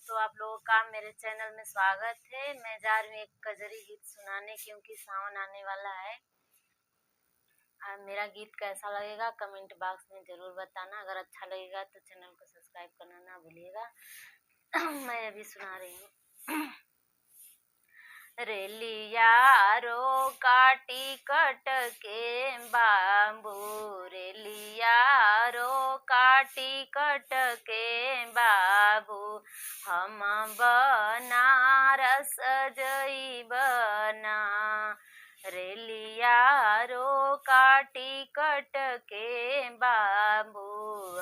दोस्तों, आप लोगों का मेरे चैनल में स्वागत है। मैं जा रही हूँ एक कजरी गीत सुनाने, क्योंकि सावन आने वाला है। मेरा गीत कैसा लगेगा कमेंट बॉक्स में ज़रूर बताना। अगर अच्छा लगेगा तो चैनल को सब्सक्राइब करना ना भूलिएगा। मैं अभी सुना रही हूँ। रेलिया रो काटी कट के बाबू, रेलिया रो काटी कट के बाबू, हम बनारस जइबना। रेलिया रो काटी कट के बाबू,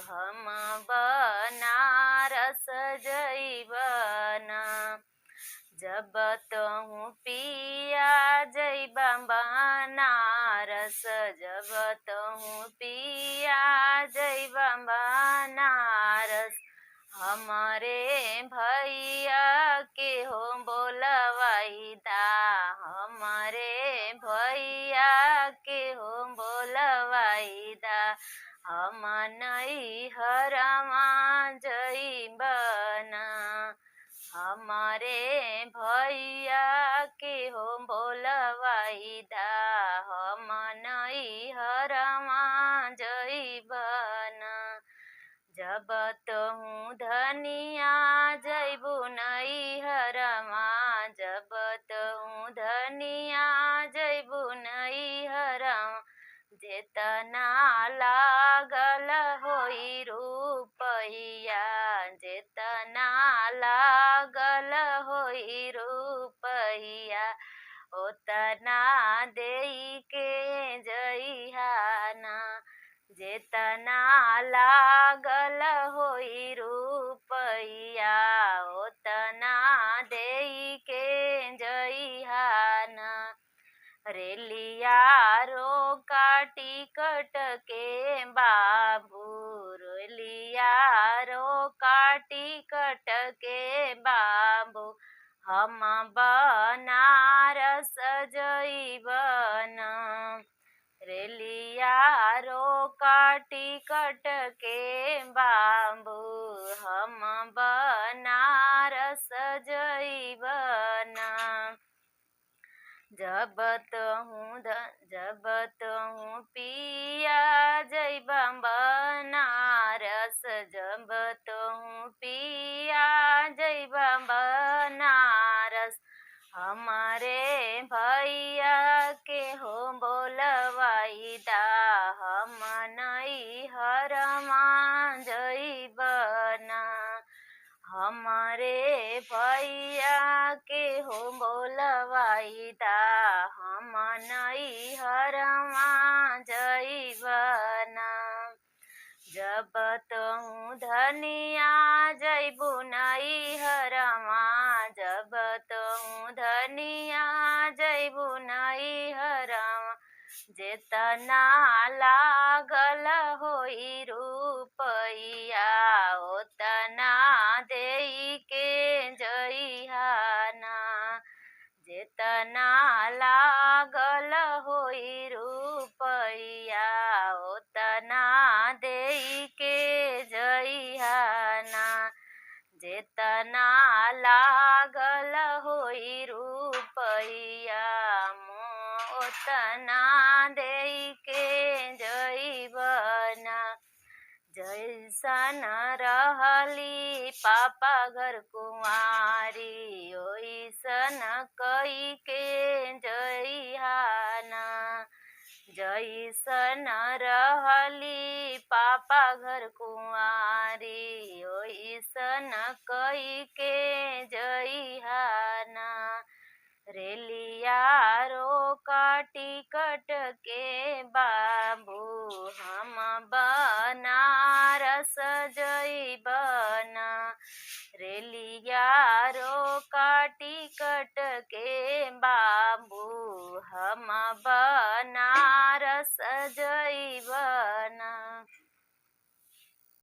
हम बनारस जइबना। जब तहु पिया जइबा बनारस, जब तहु पिया जइबा बनारस, हमारे भैया के हो बोलवाइदा, हमारे भैया के हो बोलवाइदा। हम नैहरवा जइबना, हमारे भैया के हो बोलवाइदा। हम नैहरवा जइबना। जब तहु धनिया जइबू नैहरवा, जब तहु धनिया जइबू नैहरवा, जेतना लागल होई रुपैया, जेतना लागल होई रुपैया, ओतना देई के जइहाना। जेतना लागल होई रुपैया, ओतना देई के जइहाना। रेलिया रो काटी कट के बाबू, रेलिया रो काटी कट के बाबू, हम बनारस जइबना। रेलिया रो काटी कट के बाबू, हम बनारस जइबना। जब तहु पिया जइबा बनारस, जब तहु पिया जइबा बनारस, हमारे भैया के हो बोलवाइदा। हम नैहरवा जइबना, हमारे भैया के हो बोलवाइदा। हम नैहरवा जइबना। जब तहु धनिया जइबू नैहरवा, जब तहु धनिया जइबू नैहरवा, जेतना लागल होई रुपैया, ओतना देई के जइहाना। जेतना लागल होई रुपैया, ओतना देई के जइहाना। जेतना लागल होई रुपैया, ओतना देई के जइबना। जैसन रहली पापा घर कुंवारी, ओइसन कई के जइहाना। जैसन रहली पापा घर कुंवारी, ओइसन कई के जइहाना। रेलिया रो काटी कट के बाबू, हम बनारस जइबना। रेलिया रो काटी कट के बाबू, हम बनारस जइबना।